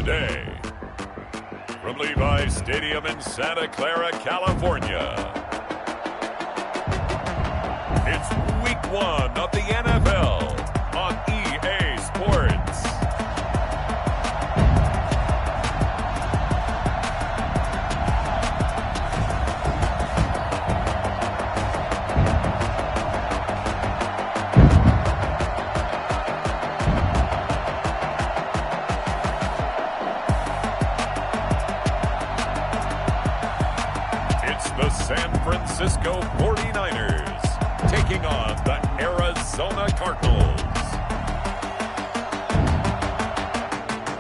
Sunday. From Levi's Stadium in Santa Clara, California. It's Week 1 of the NFL on EA Sports. The San Francisco 49ers taking on the Arizona Cardinals.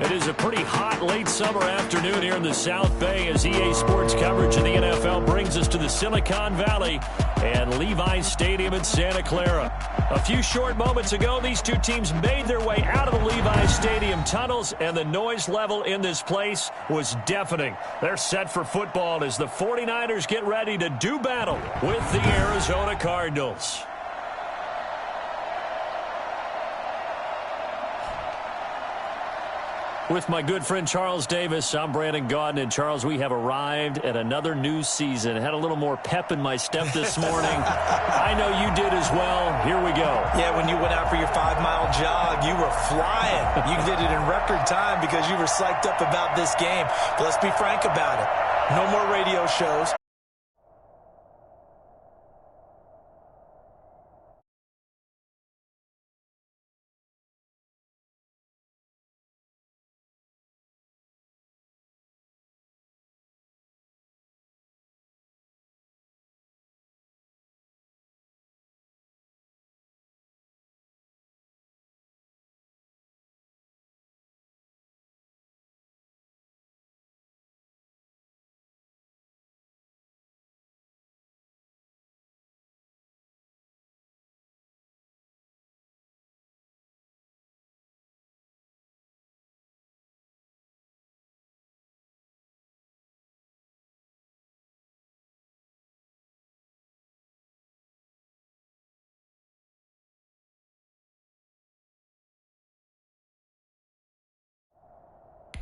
It is a pretty hot late summer afternoon here in the South Bay as EA Sports coverage of the NFL brings us to the Silicon Valley and Levi's Stadium in Santa Clara. A few short moments ago, these two teams made their way out of the Levi's Stadium tunnels, and the noise level in this place was deafening. They're set for football as the 49ers get ready to do battle with the Arizona Cardinals. With my good friend Charles Davis, I'm Brandon Gaudin. And Charles, we have arrived at another new season. Had a little more pep in my step this morning. I know you did as well. Here we go. Yeah, when you went out for your 5-mile jog, you were flying. You did it in record time because you were psyched up about this game. But let's be frank about it. No more radio shows.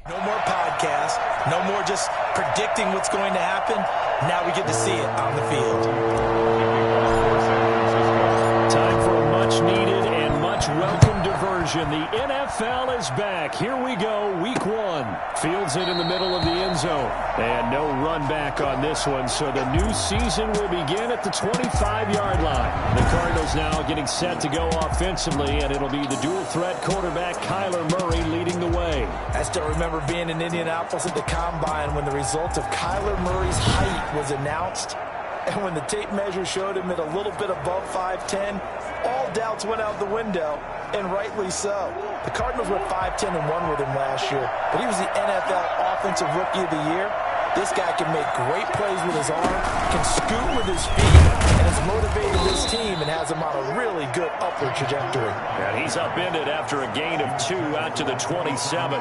No more podcasts. No more just predicting what's going to happen. Now we get to see it on the field. Time for a much-needed and much-welcome diversion. The NFL is back. Here we go, Week 1. Fields it in the middle of the end zone. And no run back on this one, so the new season will begin at the 25-yard line. The Cardinals now getting set to go offensively, and it'll be the dual-threat quarterback Kyler Murray leading the way. I still remember being in Indianapolis at the Combine when the result of Kyler Murray's height was announced. And when the tape measure showed him at a little bit above 5'10", all doubts went out the window, and rightly so. The Cardinals went 5-10-1 with him last year, but he was the NFL Offensive Rookie of the Year. This guy can make great plays with his arm, can scoot with his feet, and has motivated this team and has him on a really good upward trajectory. And he's upended after a gain of 2 out to the 27.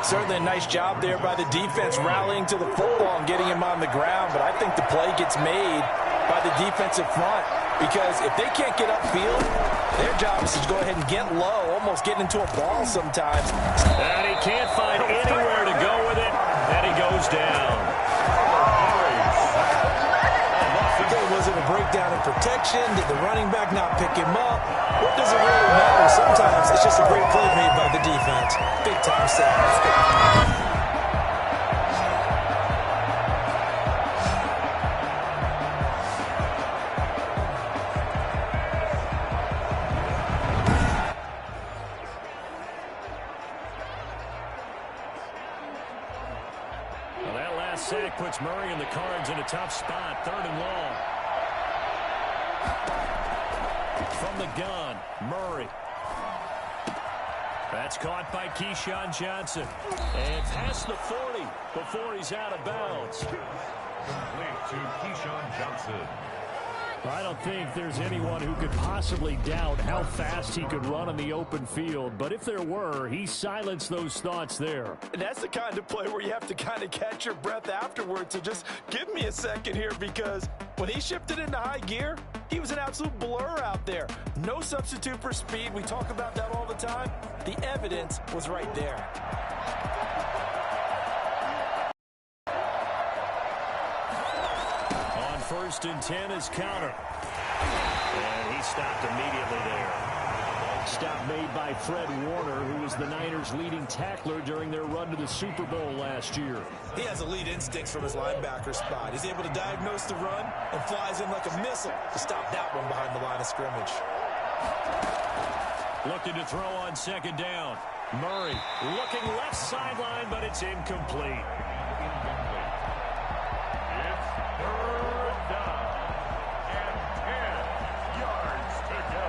Certainly a nice job there by the defense rallying to the football and getting him on the ground, but I think the play gets made by the defensive front because if they can't get upfield, their job is to go ahead and get low, almost get into a ball sometimes. And he can't find anywhere to go with it, and he goes down. Was it a breakdown in protection? Did the running back not pick him up? What does it really matter? Sometimes it's just a great play made by the defense. Big time sack. Well, that last sack puts Murray and the Cards in a tough spot. 3rd and long. From the gun, Murray. That's caught by Keyshawn Johnson. And past the 40 before he's out of bounds. Late to Keyshawn Johnson. I don't think there's anyone who could possibly doubt how fast he could run on the open field. But if there were, he silenced those thoughts there. And that's the kind of play where you have to kind of catch your breath afterwards. So just give me a second here because when he shifted into high gear, He was an absolute blur out there. No substitute for speed. We talk about that all the time. The evidence was right there. On 1st and 10 is counter. And he stopped immediately there. Stop made by Fred Warner, who was the Niners' leading tackler during their run to the Super Bowl last year. He has elite instincts from his linebacker spot. He's able to diagnose the run and flies in like a missile to stop that one behind the line of scrimmage. Looking to throw on 2nd down. Murray looking left sideline, but it's incomplete. It's 3rd down and 10 yards to go.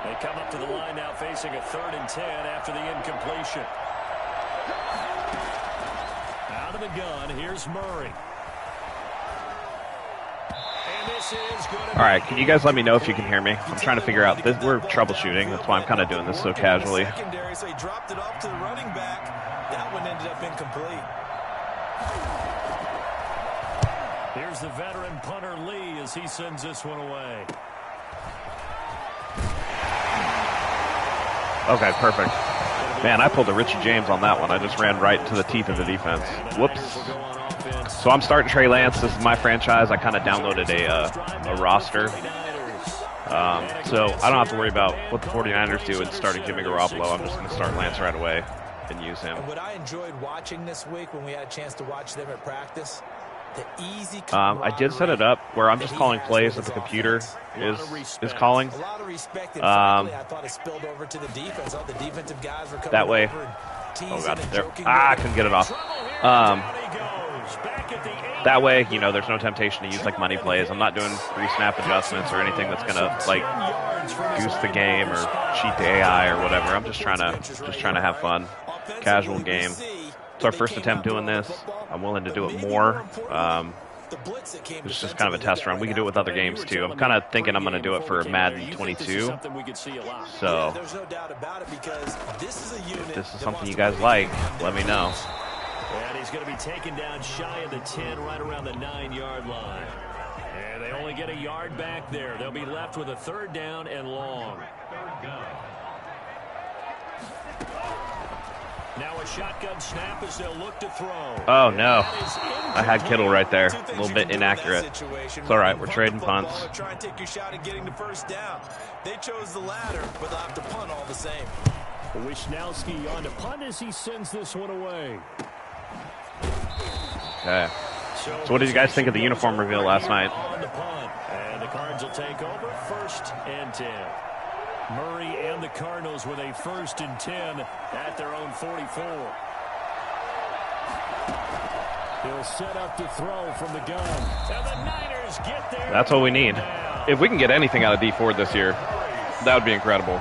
They come up to the line now facing a 3rd and 10 after the incompletion. Out of the gun, here's Murray. And this is good. All right, can you guys let me know if you can hear me? I'm trying to figure out this. We're troubleshooting. That's why I'm kind of doing this so casually. Secondary, so he dropped it off to the running back. That one ended up incomplete. Here's the veteran punter Lee as he sends this one away. Okay, perfect. Man, I pulled a Richie James on that one. I just ran right to the teeth of the defense. Whoops. So I'm starting Trey Lance. This is my franchise. I kind of downloaded a roster. So I don't have to worry about what the 49ers do and starting Jimmy Garoppolo. I'm just going to start Lance right away and use him. And what I enjoyed watching this week when we had a chance to watch them at practice, the easy I did set it up where I'm just calling plays that the computer is calling. I thought it spilled over to the defense. All the defensive guys were coming that way. Oh god, there. I couldn't get it off. That way, you know, there's no temptation to use like money plays. I'm not doing pre-snap adjustments or anything that's gonna like goose the game or cheat the AI or whatever. I'm just trying to have fun, casual game. It's our first attempt doing this. I'm willing to do it more. It's just kind of a test run. We can do it with other games too. I'm kind of thinking I'm going to do it for Madden 22. So if this is something you guys like, let me know. And he's going to be taken down shy of the 10, right around the 9-yard line. And they only get a yard back there. They'll be left with a 3rd down and long. Now a shotgun snap as they'll look to throw. Oh no, I had Kittle right there. A little bit inaccurate. It's all right. We're trading punts. Try and take your shot at getting the 1st down. They chose the latter, but they'll have to punt all the same. Wishnowski on to punt as he sends this one away. Okay. So what did you guys think of the uniform reveal last night? On the punt, and the Cards will take over 1st and 10. Murray and the Cardinals with a 1st and 10 at their own 44. He'll set up to throw from the gun. And the Niners get there. That's what we need. If we can get anything out of D Ford this year, that would be incredible.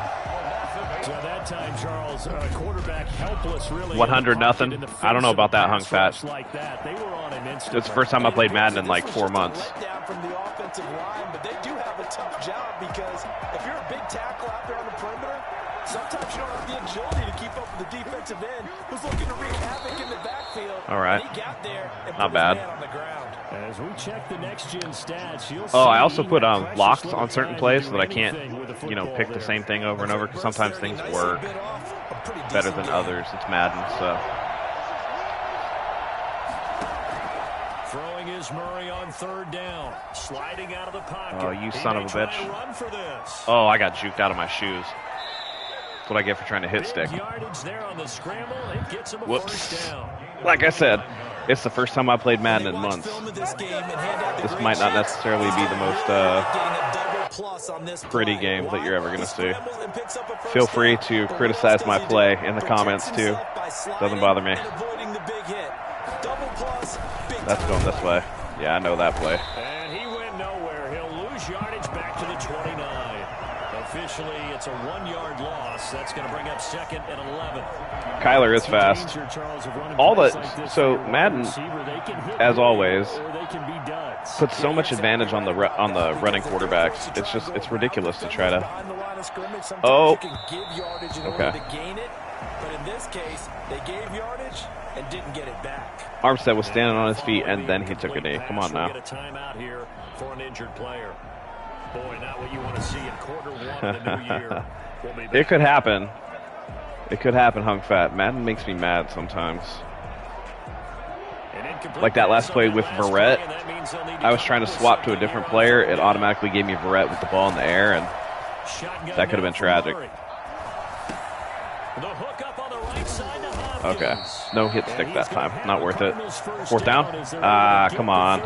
So that time, Charles, quarterback helpless, really. 100-0. I don't know about that, hung fat. Like that. They were on him instantly. It's the first time I played Madden in like 4 months. From the offensive line, but they do have a tough job because if you're a big tackle out there on the perimeter, sometimes you don't have the agility to keep up with the defensive end who's looking to wreak havoc in the backfield. All right. He got there and not put bad. his man on the ground. As we check the next gen stats, you'll Oh, I see also put pressure locks slowly on certain trying plays to so do that I can't, anything with the you know, football pick the there. same thing over and over because sometimes things Nicely work bit off, a pretty better decent than game. others. It's Madden, so. Throwing is Murray on 3rd down. Sliding out of the pocket. Oh, you He son may of a try bitch. to run for this. Oh, I got juked out of my shoes. That's what I get for trying to hit stick. Big yardage there on the scramble. It gets him a Whoops. 1st down. Like I said, it's the first time I played Madden in months. This might not necessarily be the most pretty game that you're ever going to see. Feel free to criticize my play in the comments too. Doesn't bother me. That's going this way. Yeah, I know that play. And he went nowhere. He'll lose yardage back to the 29. Officially, it's a 1-yard loss. That's going to bring up 2nd and 11. Kyler is fast. So Madden, as always, puts so much advantage on the running quarterbacks. It's ridiculous to try to. Oh, okay. But in this case, they gave yardage and didn't get it back. Armstead was standing on his feet and then he took a knee. Come on now. Get a timeout here for an injured player. Boy, not what you want to see in quarter one of the new year. It could happen. It could happen, Hung Fat. Madden makes me mad sometimes. Like that last play with Verrett, I was trying to swap to a different player. It automatically gave me Verrett with the ball in the air, and that could have been tragic. Okay, no hit stick that time. Not worth it. Fourth down? Come on.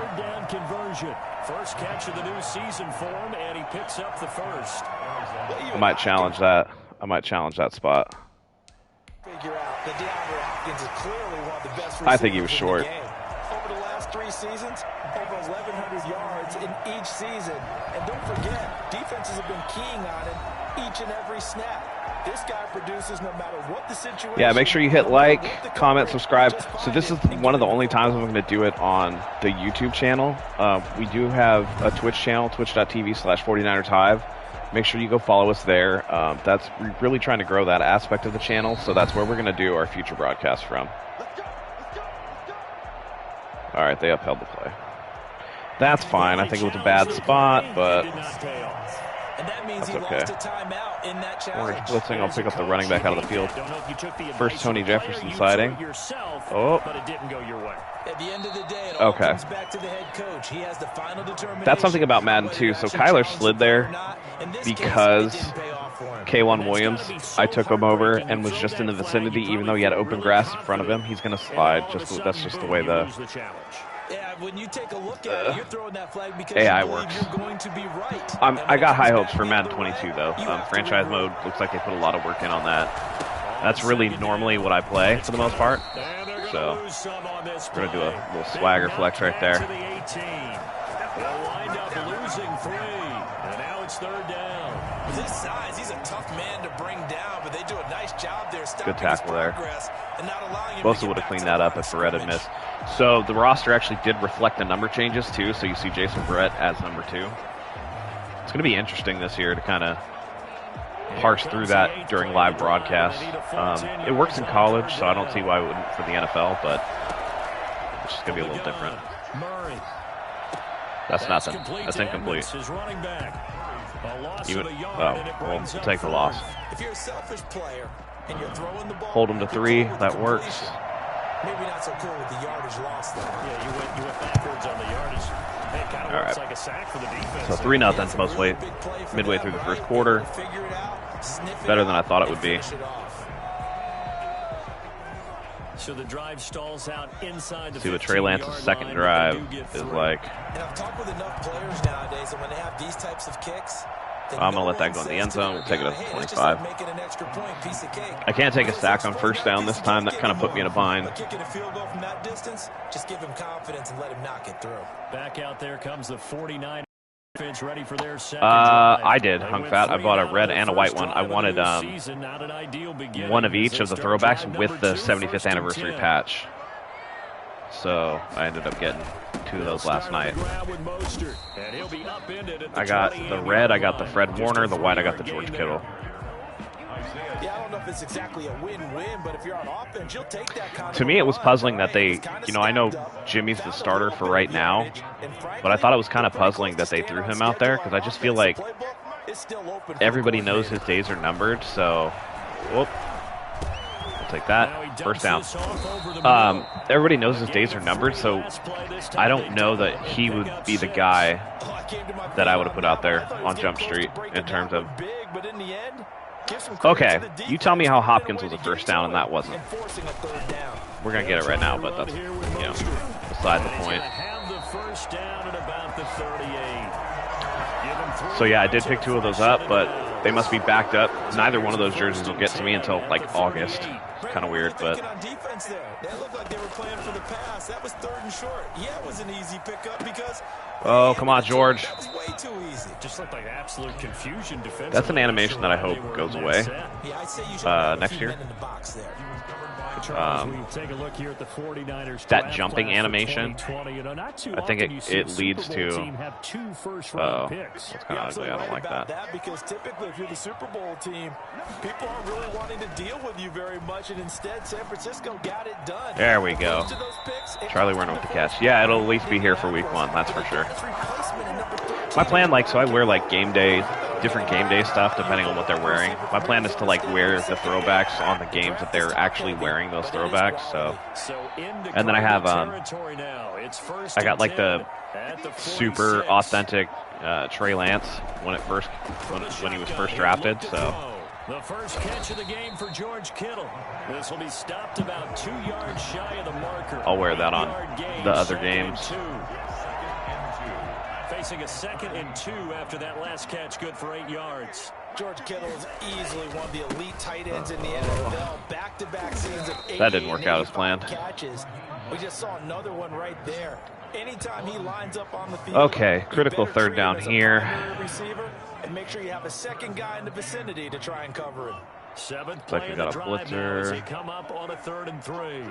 First catch of the new season for him, and he picks up the first. I might challenge that. I might challenge that spot. I think he was short. Over the last 3 seasons, over 1,100 yards in each season. And don't forget, defenses have been keying on him each and every snap. This guy produces no matter what the situation. Yeah, make sure you hit like, comment, subscribe. So this is one of the only times I'm going to do it on the YouTube channel. We do have a Twitch channel, twitch.tv/49ershive. Make sure you go follow us there. We're really trying to grow that aspect of the channel, so that's where we're going to do our future broadcasts from. All right, they upheld the play. That's fine. I think it was a bad spot, but that's okay. We're blitzing. I'll pick up the running back out of the field. First Tony Jefferson sighting. Oh. Okay. That's something about Madden too. So Kyler slid there because K1 Williams, I took him over and was just in the vicinity, even though he had open grass in front of him. He's going to slide. That's just the way the AI works. I got high hopes for Madden 22 though. Franchise mode looks like they put a lot of work in on that. That's really normally what I play for the most part. So we're going to do a little swagger flex right there. With his size, he's a tough man to bring down, but they do a nice job there. Good tackle there. Bosa would have cleaned that up if Verrett had missed. So the roster actually did reflect the number changes too, so you see Jason Verrett as number 2. It's going to be interesting this year to kind of parse through that during live broadcasts. It works in college, so I don't see why it wouldn't for the NFL, but it's just going to be a little different. That's nothing. That's incomplete. We'll take the loss. If you're a selfish player and you're throwing the ball, hold them to 3. That works. Maybe not so cool with the yardage lost there. Yeah, you went backwards on the yardage. It kind of looks like a sack for the defense. So 3-0 midway through the first quarter. Better than I thought it would be. So the drive stalls out inside the see what Trey Lance's second drive is like. And I've talked with enough players nowadays, and when they have these types of kicks, I'm going to let that go in the end zone. We'll take it up to 25. I can't take a sack on first down this time. That kind of put me in a bind. Kicking a field goal from that distance, just give him confidence and let him knock it through. Back out there comes the 49 defense ready for their second I did, Hung Fat. I bought a red and a white one. I wanted one of each of the throwbacks with the 75th anniversary patch. So I ended up getting 2 of those last night. I got the red, I got the Fred Warner, the white, I got the George Kittle. Yeah, I don't know if it's exactly a win-win, but if you're on offense, you'll take that kind of. To me, it was puzzling that they, I know Jimmy's the starter for right now, but I thought it was kind of puzzling that they threw him out there because I just feel like everybody knows his days are numbered. So, whoop, we'll take that. First down. Everybody knows his days are numbered, so I don't know that he would be the guy that I would have put out there on Jump Street in terms of. Okay, you tell me how Hopkins was a first down and that wasn't. We're going to get it right now, but that's, beside the point. So yeah, I did pick 2 of those up, but they must be backed up. Neither one of those jerseys will get to me until like August. It's kind of weird, but. Oh, come on, George. Just looked like absolute confusion defensively. That's an animation that I hope goes away next year. Take a look here at the 49ers that jumping animation, I think it leads to. Oh, that's kind of ugly. I don't like that. Because typically, if you're the Super Bowl team, people aren't really wanting to deal with you very much. possession. Instead, San Francisco got it done. There we go. Charlie Werner with the catch. Yeah, it'll at least be here for week 1, that's for sure. My plan, so I wear different game day stuff depending on what they're wearing. My plan is to wear the throwbacks on the games that they're actually wearing those throwbacks. So, and then I have I got the super authentic Trey Lance when he was first drafted. So. The first catch of the game for George Kittle. This will be stopped about 2 yards shy of the marker. I'll wear that on the other games. Facing a 2nd and 2 after that last catch, good for 8 yards. George Kittle is easily one of the elite tight ends in the NFL. Back-to-back seasons of 80 that didn't work out as planned. Catches. We just saw another one right there. Anytime he lines up on the field. Okay, critical 3rd down here. And make sure you have a second guy in the vicinity to try and cover him. 7th play of the drive now as they come up on a 3rd and 3.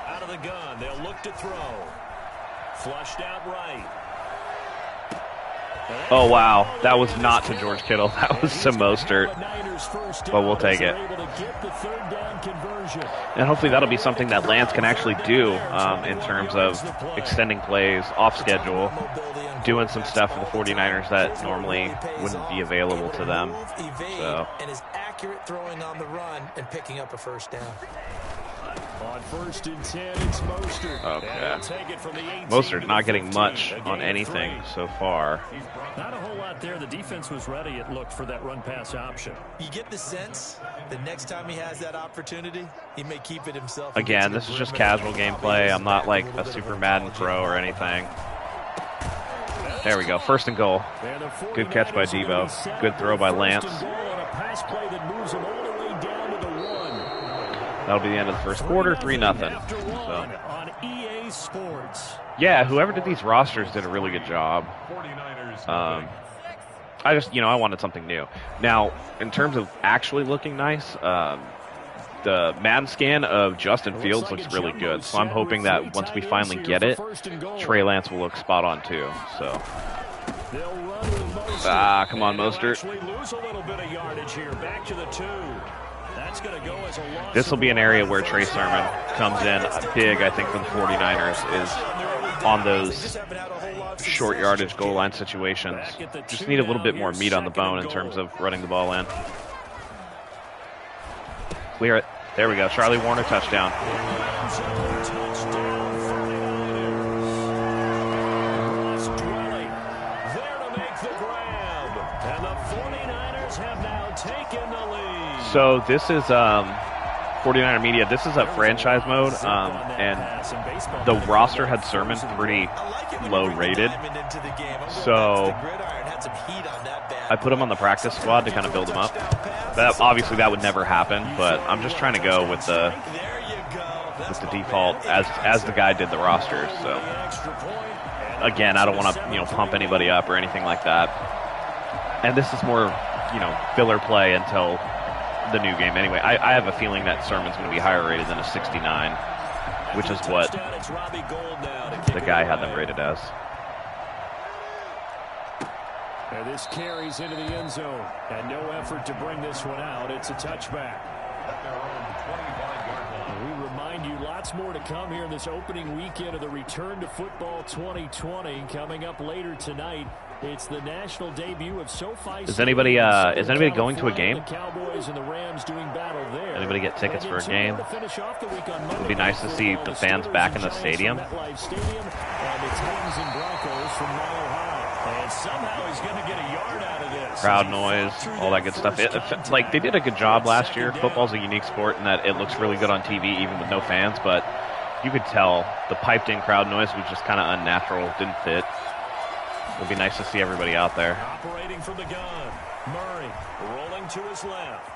Out of the gun, they'll look to throw. Flushed out right. Oh, wow. That was not to George Kittle. That was to Mostert. But we'll take it. And hopefully that'll be something that Lance can actually do in terms of extending plays off schedule, doing some stuff for the 49ers that normally wouldn't be available to them. So. And is accurate throwing on the run and picking up a 1st down. On 1st and 10, it's Mostert. Okay. Mostert not getting much on anything so far. Not a whole lot there. The defense was ready, it looked, for that run-pass option. You get the sense the next time he has that opportunity, he may keep it himself. Again, this is just casual gameplay. I'm not like a Super Madden pro or anything. There we go. 1st and goal. Good catch by Deebo. Good throw by Lance. That'll be the end of the 1st quarter, 3-0. So. Yeah, whoever did these rosters did a really good job. I just, I wanted something new. Now, in terms of actually looking nice, the Madden scan of Justin Fields looks really good. So I'm hoping that once we finally get it, Trey Lance will look spot on too. So. Come on, Mostert. This will be an area where Trey Sermon comes in big, I think, for the 49ers, is on those short yardage goal line situations. Just need a little bit more meat on the bone in terms of running the ball in. Clear it. There we go. Charlie Warner touchdown. So this is 49er Media. This is a franchise mode, and the roster had Sermon pretty low rated. So I put him on the practice squad to kind of build him up. Obviously that would never happen, but I'm just trying to go with the default as the guy did the rosters. So again, I don't want to pump anybody up or anything like that. And this is more filler play until the new game. Anyway, I have a feeling that Sermon's going to be higher rated than a 69, which is what the guy had them rated as. And this carries into the end zone, and no effort to bring this one out. It's a touchback. We remind you, lots more to come here in this opening weekend of the Return to Football 2020. Coming up later tonight, it's the national debut of SoFi. Is anybody going to a game? The Cowboys and the Rams doing battle there. Anybody get tickets for a game? It would be nice to see the fans back in the stadium. And the Titans and Broncos from Mile High. And somehow he's going to get a yard out of this. Crowd noise, all that good stuff. They did a good job last year. Football's a unique sport in that it looks really good on TV even with no fans, but you could tell the piped-in crowd noise was just kind of unnatural, didn't fit. It would be nice to see everybody out there. Operating from the gun, Murray rolling to his left.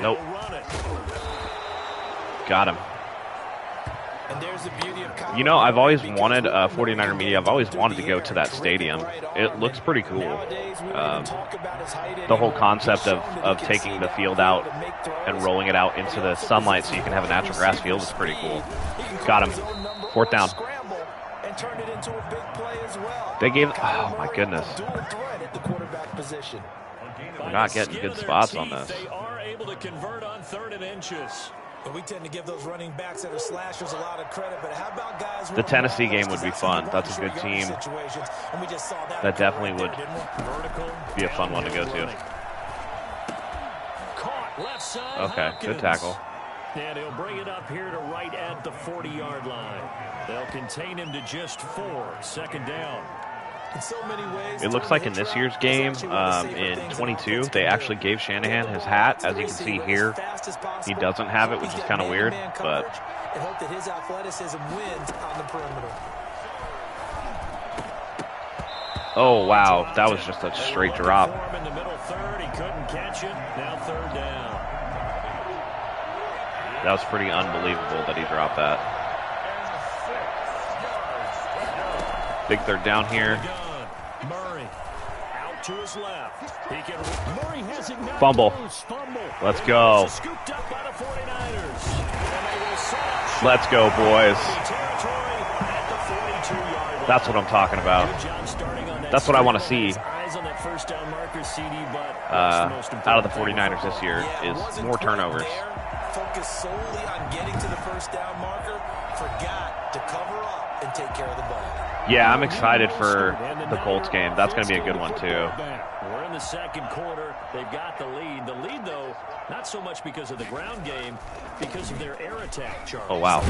Nope. Run it. Got him. And there's the beauty of I've always wanted 49er Media. I've always wanted to go to that stadium. It looks pretty cool. The whole concept of taking the field out and rolling it out into the sunlight so you can have a natural grass field is pretty cool. Got him. 4th down. They gave, oh my goodness. We're not getting good spots on this. They are able to to convert on 3rd and inches. But we tend to give those running backs that are slashers a lot of credit. But how about guys? The Tennessee game would be fun. That's a good team. That definitely would be a fun one to go to. Okay, good tackle. And he'll bring it up here to right at the 40-yard line. They'll contain him to just 4. 2nd down. In so many ways, it looks like in this year's game, in 22, they actually gave Shanahan his hat. As you can see here, he doesn't have it, which is kind of weird. But and hope that his athleticism wins on the perimeter. Oh wow, that was just a straight drop. In the middle third, he couldn't catch it. Now 3rd down. That was pretty unbelievable that he dropped that. Big 3rd down here. Murray out to his left. Murray has it now. Fumble. Let's go. Scooped up by the 49ers. Let's go, boys. That's what I'm talking about. That's what I want to see out of the 49ers this year is more turnovers. Focus solely on getting to the 1st down marker. Forgot to cover up and take care of the ball. Yeah, I'm excited for the Colts game. That's going to be a good one, too. We're in the 2nd quarter. They've got the lead. The lead, though, not so much because of the ground game, because of their air attack, Charles. Oh, wow.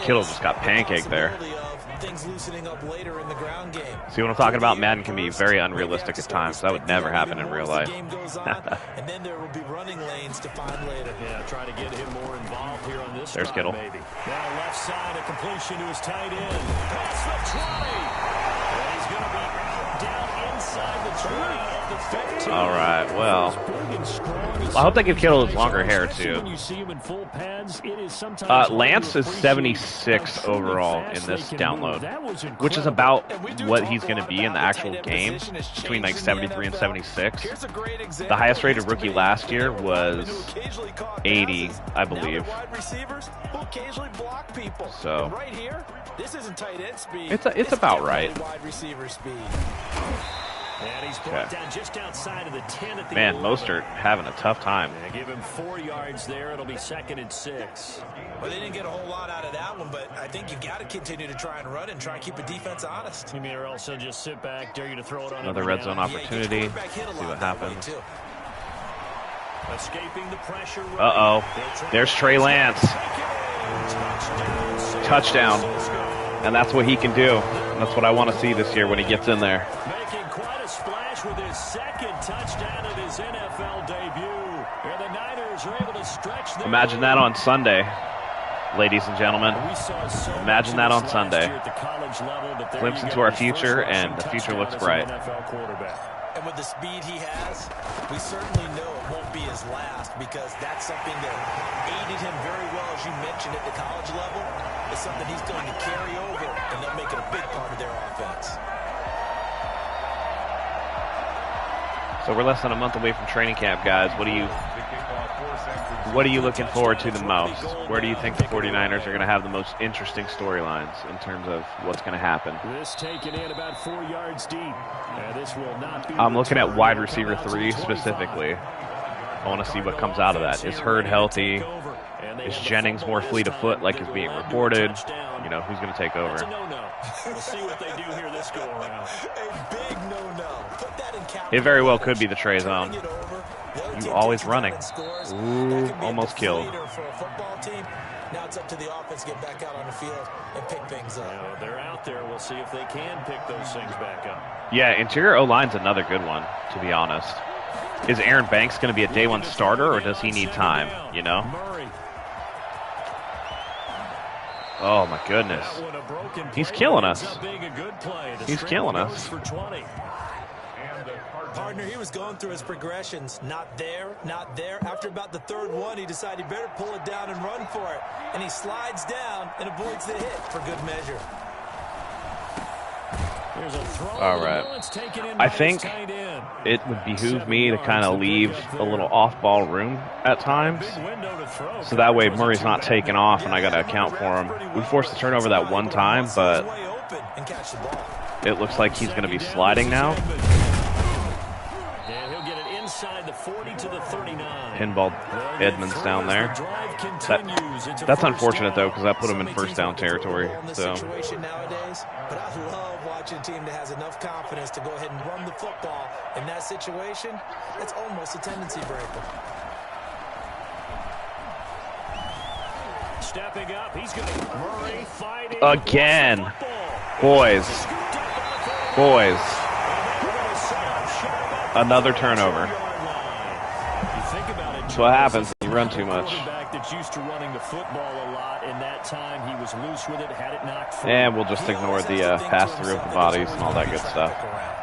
Kittle just got pancaked there. Things loosening up later in the ground game. See what I'm talking about? Madden can be very unrealistic at times. That would never happen in real life. And then there will be running lanes to find later. Yeah, trying to get him more involved here on this. There's Kittle. Maybe. Now left side, a completion to his tight end. Past the 20. And he's going to be out down inside the 20 of the 15. All right, well, I hope they give Kittle his longer hair, too. Lance is 76 overall in this download, which is about what he's going to be in the actual game, between like 73 and 76. The highest rated rookie last year was 80, I believe. So it's about right. And he's brought down just outside of the 10 at the Man, 11. Mostert having a tough time. Give him 4 yards there. It'll be 2nd and 6. Well, they didn't get a whole lot out of that one, but I think you've got to continue to try and run and try and keep the defense honest. You mean, or else they'll just sit back, dare you to throw it on another red zone opportunity. See what happens. Escaping the pressure. Uh-oh. There's Trey Lance. Touchdown. And that's what he can do. That's what I want to see this year when he gets in there. Making quite a splash with his 2nd touchdown of his NFL debut. And the Niners are able to stretch. Imagine that on Sunday, ladies and gentlemen. Imagine that on Sunday. Glimpse into our future, and the future looks bright. And with the speed he has, we certainly know it won't be his last, because that's something that aided him very well, as you mentioned, at the college level. It's something he's going to carry over, and they'll make it a big part of their offense. So we're less than a month away from training camp, guys. What are you looking forward to the most? Where do you think the 49ers are going to have the most interesting storylines in terms of what's going to happen? This taken in about 4 yards deep. This will not be. I'm looking at wide receiver 3 specifically. I want to see what comes out of that. Is Hurd healthy? Is Jennings more fleet of foot like is being reported? You know, who's going to take over? We'll see what they do here this go around. A big no-no. Put that in cap. It very well could be the Trey zone. You always running. Ooh, almost killed. Now it's up to the offense to get back out on the field and pick things up. They're out there. We'll see if they can pick those things back up. Yeah, interior O-line's another good one, to be honest. Is Aaron Banks going to be a day one starter, or does he need time, you know? Oh, my goodness. He's killing us. He's killing us. Partner, he was going through his progressions. Not there, not there. After about the 3rd one, he decided he better pull it down and run for it. And he slides down and avoids the hit for good measure. All right. I think it would behoove me to kind of leave a little off-ball room at times. So that way Murray's not taking off and I got to account for him. We forced the turnover that one time, but it looks like he's going to be sliding now. And he'll get it inside the 40 to the 39. pinball Edmonds down there. That's unfortunate, though, because that put him in first down territory. So. But I love watching a team that has enough confidence to go ahead and run the football. In that situation, it's almost a tendency breaker. Stepping up, he's going to Murray fighting again. Boys. Another turnover. That's what happens when you run too much. Used to running the football a lot, and that time he was loose with it, had it knocked free. And we'll just ignore the pass through of the bodies and all that good stuff.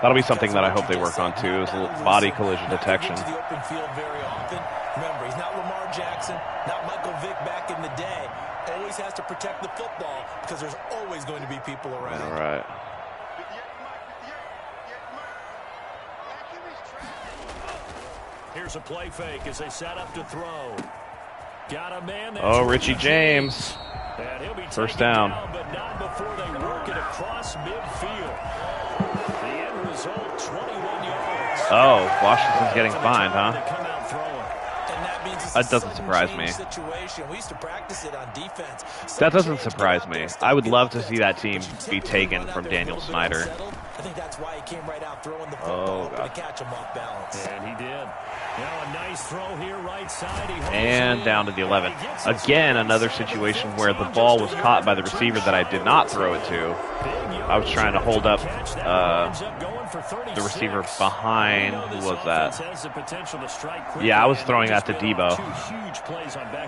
That'll be something that I hope they work on too, is body collision detection. Remember, he's not Lamar Jackson, not Michael Vick back in the day. Always has to protect the football because there's always going to be people around. All right. Here's a play fake as they set up to throw. Got a man. Oh, Richie James. First down. But not before they work it across midfield. The end result, 21 yards. Oh, Washington's getting fined, huh? That doesn't surprise me. That doesn't surprise me. I would love to see that team be taken from Daniel Snyder. I think that's why he came right out throwing the football to catch him off balance. And he did. Now a nice throw here, right side. And down to the 11. Again, another situation where the ball was caught by the receiver that I did not throw it to. I was trying to hold up the receiver behind. Who was that? Yeah, I was throwing that to Debo.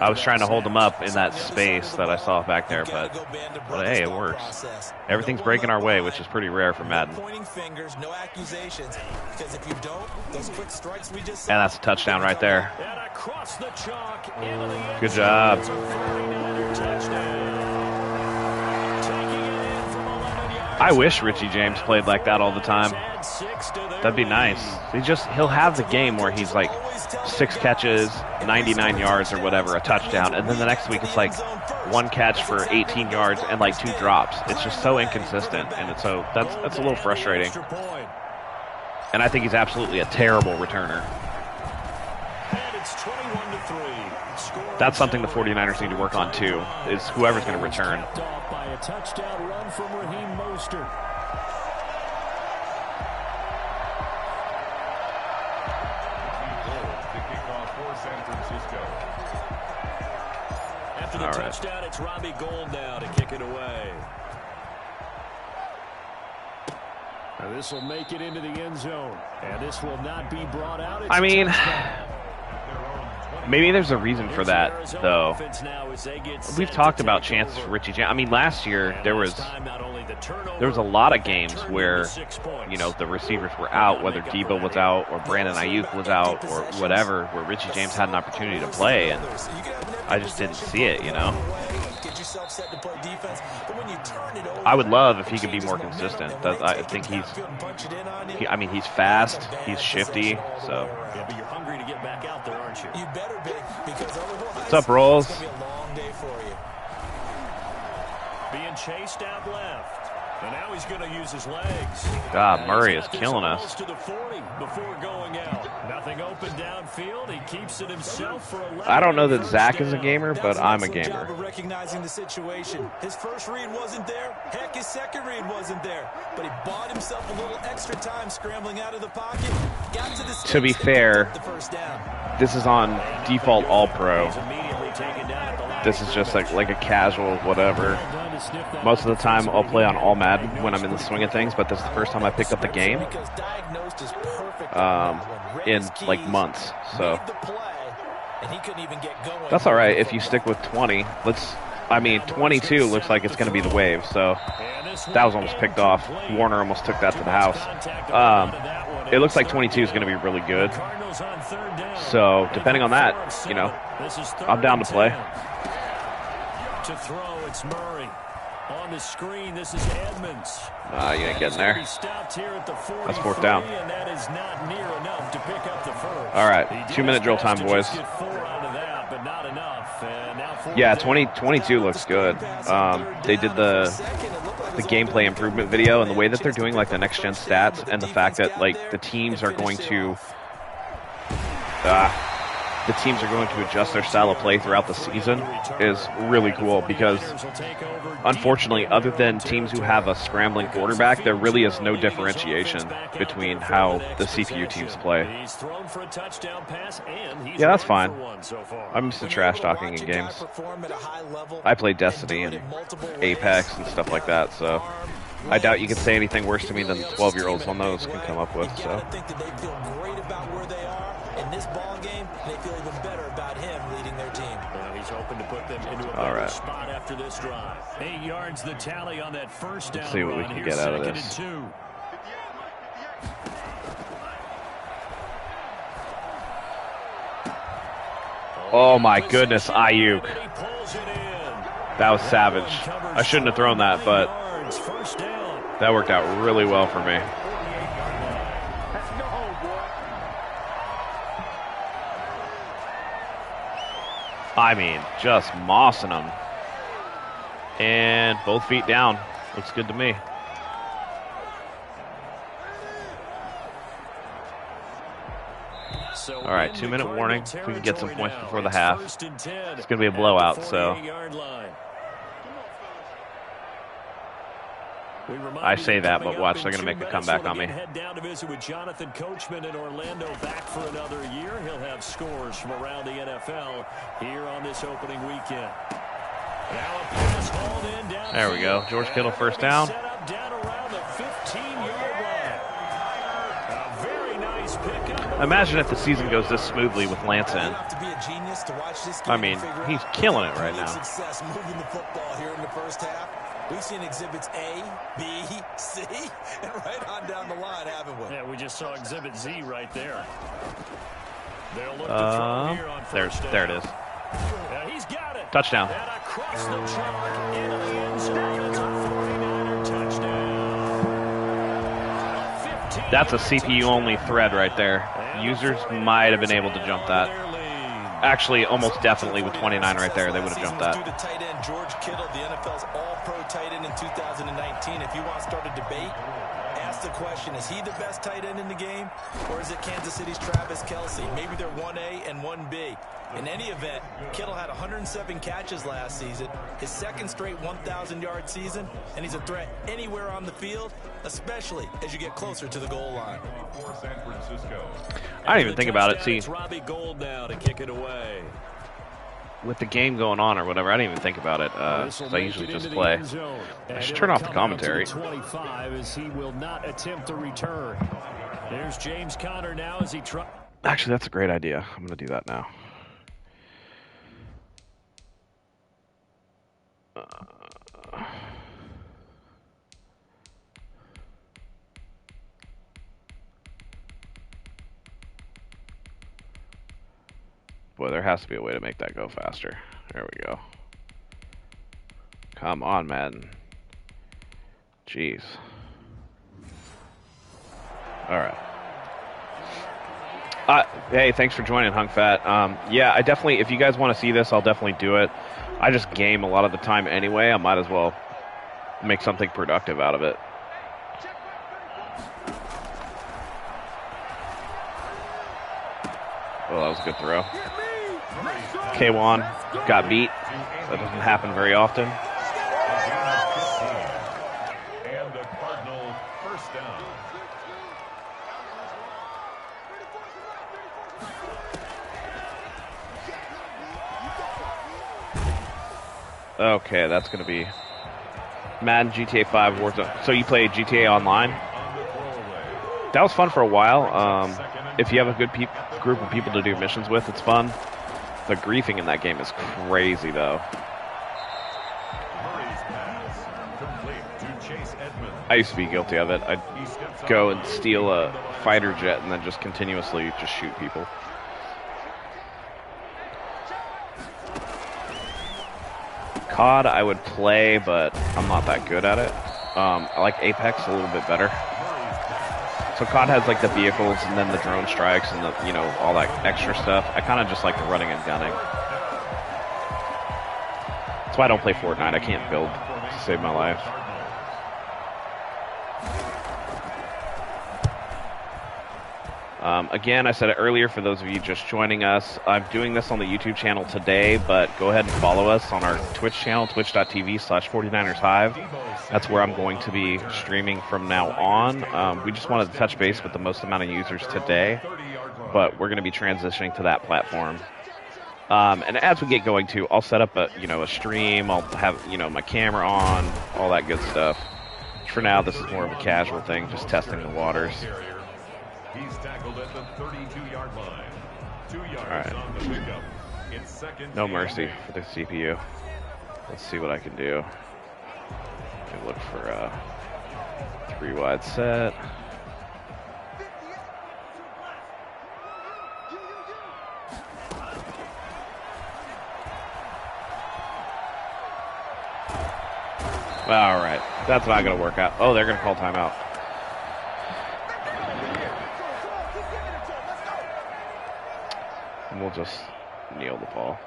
I was trying to hold him up in that space that I saw back there, but hey, it works. Everything's breaking our way, which is pretty rare for Madden. And that's a touchdown right there. Good job. I wish Richie James played like that all the time. That'd be nice. He'll have the game where he's like 6 catches, 99 yards or whatever, a touchdown, and then the next week it's like 1 catch for 18 yards and like 2 drops. It's just so inconsistent, and that's a little frustrating. And I think he's absolutely a terrible returner. That's something the 49ers need to work on too, is whoever's going to return. A touchdown run from Raheem Mostert. After the touchdown, it's Robbie Gould now to kick it away. Now this will make it into the end zone, and this will not be brought out. I mean, maybe there's a reason for that, though. We've talked about chances for Richie James. I mean, last year there was a lot of games where, you know, the receivers were out, whether Debo was out or Brandon Ayuk was out or whatever, where Richie James had an opportunity to play, and I just didn't see it, you know. I would love if he could be more consistent. I think he's fast, he's shifty, so. Yeah, but you're hungry to get back out there, aren't you? You better be, because otherwise what's up, Rolls? It's going to be a long day for you. Being chased out left. And now he's going to use his legs. God, Murray is killing us. To the 40 before going out. Nothing open downfield. He keeps it himself for 11. I don't know that Zach is a gamer, but I'm a gamer. Recognizing the situation. His first read wasn't there. Heck, his second read wasn't there. But he bought himself a little extra time scrambling out of the pocket. Got to the to be fair, this is on default All-Pro. This is just like a casual whatever. Most of the time I'll play on All Madden when I'm in the swing of things, but this is the first time I picked up the game in like months. So that's all right if you stick with 20. 22 looks like it's going to be the wave. So that was almost picked off. Warner almost took that to the house. It looks like 22 is going to be really good. So depending on that, you know, I'm down to play. To throw, it's Murray. On the screen, this is Edmonds. You ain't getting there. That's fourth down. And that is not near enough to pick up the first. All right, 2-minute drill time, boys. Yeah, 22 looks good. They did the gameplay improvement video, and the way that they're doing like the next gen stats, and the fact that like the teams are going to the teams are going to adjust their style of play throughout the season is really cool because, unfortunately, other than teams who have a scrambling quarterback, there really is no differentiation between how the CPU teams play. Yeah, that's fine. I'm used to trash talking in games. I play Destiny and Apex and stuff like that, so I doubt you can say anything worse to me than 12-year-olds on those can come up with. So. In this ball game, they feel even better about him leading their team. He's hoping to put them into a better spot after this drive. 8 yards the tally on that first down. Let's see what we can get out of this. Oh my goodness, Ayuk. That was savage. I shouldn't have thrown that, but that worked out really well for me. I mean, just mossing them. And both feet down. Looks good to me. All right, 2-minute warning. If we can get some points before the half. It's going to be a blowout, so. I say that, but watch, they're going to make a comeback on me. Head down to visit with Jonathan Coachman in Orlando, back for another year. He'll have scores from around the NFL here on this opening weekend. There we go. George Kittle first down. Imagine if the season goes this smoothly with Lance in. I mean, he's killing it right now. We've seen exhibits A, B, C, and right on down the line, haven't we? Yeah, we just saw exhibit Z right there. They'll look to throw here on first down. There it is. Yeah, he's got it. Touchdown. And across the chalk into the end zone. It's a 49er touchdown. That's a CPU-only thread right there. Users might have been able to jump that. Actually, almost definitely with 29 right there, they would have jumped that. Due to tight end George Kittle, the NFL's all-pro tight end in 2019. If you want to start a debate, ask the question, is he the best tight end in the game? Or is it Kansas City's Travis Kelce? Maybe they're 1A and 1B. In any event, Kittle had 107 catches last season, his second straight 1,000-yard season, and he's a threat anywhere on the field, especially as you get closer to the goal line. I didn't even think about it. See, with the game going on or whatever, I didn't even think about it. So I usually just play. I should turn off the commentary. 25 as he will not attempt to return. There's James Conner now as he tries. Actually, that's a great idea. I'm going to do that now. Boy, there has to be a way to make that go faster. There we go. Come on, Madden. Jeez. All right. Hey, thanks for joining, Hung Fat. Yeah, I definitely, if you guys want to see this, I'll definitely do it. I just game a lot of the time anyway. I might as well make something productive out of it. Oh, that was a good throw. K1 got beat. That doesn't happen very often. And the Cardinals first down. Okay, that's going to be Madden GTA 5 Warzone. So you play GTA Online? That was fun for a while. If you have a good group of people to do missions with, it's fun. The griefing in that game is crazy, though. I used to be guilty of it. I'd go and steal a fighter jet and then just continuously just shoot people. COD I would play, but I'm not that good at it. I like Apex a little bit better. So COD has like the vehicles and then the drone strikes and the, you know, all that extra stuff. I kind of just like the running and gunning. That's why I don't play Fortnite. I can't build to save my life. Again, I said it earlier for those of you just joining us. I'm doing this on the YouTube channel today, but go ahead and follow us on our Twitch channel, twitch.tv/49ershive. That's where I'm going to be streaming from now on. We just wanted to touch base with the most amount of users today, but we're going to be transitioning to that platform. And as we get going too, I'll set up a stream. I'll have my camera on, all that good stuff. For now, this is more of a casual thing, just testing the waters. He's tackled at the 32-yard line. 2 yards right. on the pickup. It's second. No mercy for the CPU. Let's see what I can do. Let me look for a 3-wide set. All right, that's not going to work out. Oh, they're going to call timeout. And we'll just kneel the ball.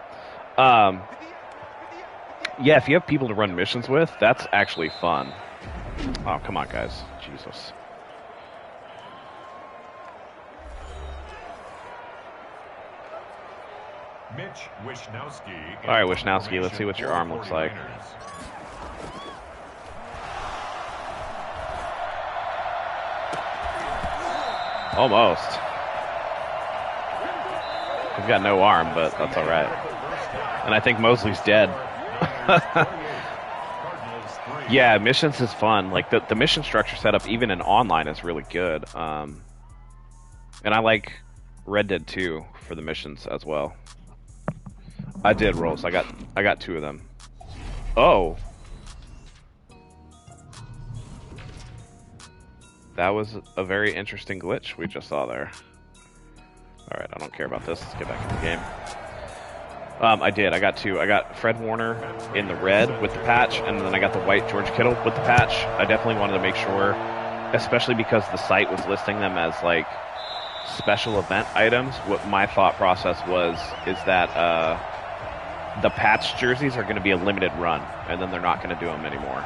Yeah, if you have people to run missions with, that's actually fun. Oh, come on, guys. Jesus. Mitch Wishnowsky. All right, Wishnowsky, let's see what your arm looks like. Almost. He's got no arm, but that's all right. And I think Mosley's dead. Yeah, missions is fun. Like the mission structure setup, even in online, is really good. And I like Red Dead 2 for the missions as well. I did rolls. I got 2 of them. Oh. That was a very interesting glitch we just saw there. Alright, I don't care about this. Let's get back in the game. I did. I got 2. I got Fred Warner in the red with the patch, and then I got the white George Kittle with the patch. I definitely wanted to make sure, especially because the site was listing them as, like, special event items. What my thought process is that the patch jerseys are going to be a limited run, and then they're not going to do them anymore.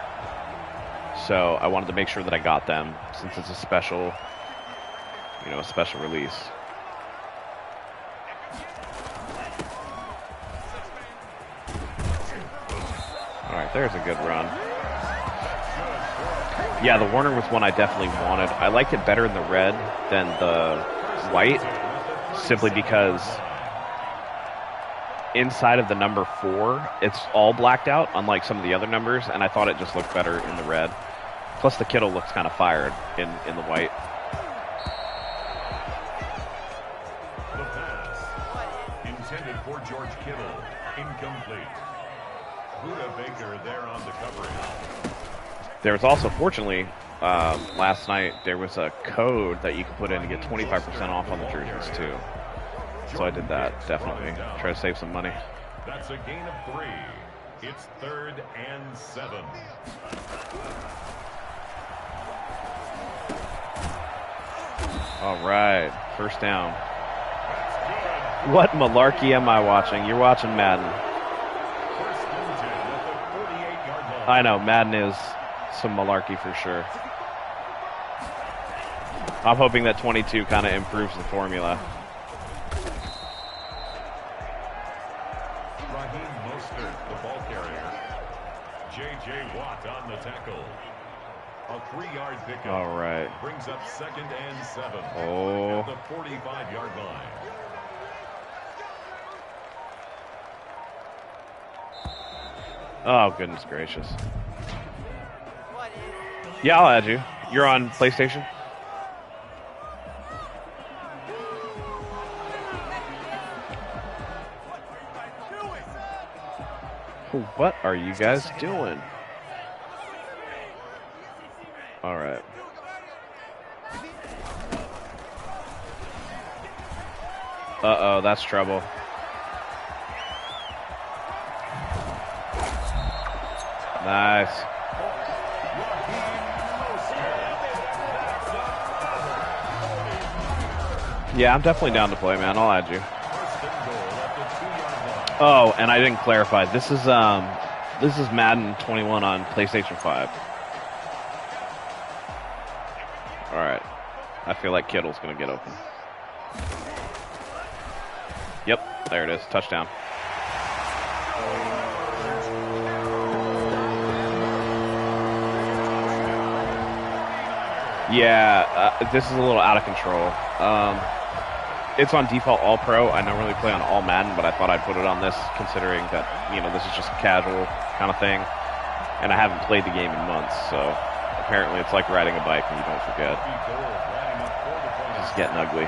So I wanted to make sure that I got them since it's a special, a special release. All right, there's a good run. Yeah, the Warner was one I definitely wanted. I liked it better in the red than the white, simply because inside of the number 4, it's all blacked out, unlike some of the other numbers, and I thought it just looked better in the red. Plus, the Kittle looks kind of fired in the white. The pass intended for George Kittle, incomplete. Buda Baker there on the coverage. There was also, fortunately, last night there was a code that you could put in to get 25% off on the jerseys too. So I did that, definitely. Try to save some money. That's a gain of 3. It's 3rd and 7. All right, first down. What malarkey am I watching? You're watching Madden. I know, Madden is some malarkey for sure. I'm hoping that 22 kind of improves the formula. The ball carrier. J.J. Watt on the tackle. A 3-yard pickup. All right. Brings up 2nd and 7. Oh. At the 45-yard line. Oh, goodness gracious. Yeah, I'll add you. You're on PlayStation? What are you guys doing? All right. Uh-oh, that's trouble. Nice. Yeah, I'm definitely down to play, man. I'll add you. Oh, and I didn't clarify. This is Madden 21 on PlayStation 5. All right. I feel like Kittle's going to get open. Yep, there it is. Touchdown. Yeah, this is a little out of control. It's on default All-Pro. I normally play on All Madden, but I thought I'd put it on this considering that, this is just a casual kind of thing. And I haven't played the game in months, so apparently it's like riding a bike and you don't forget. It's just getting ugly.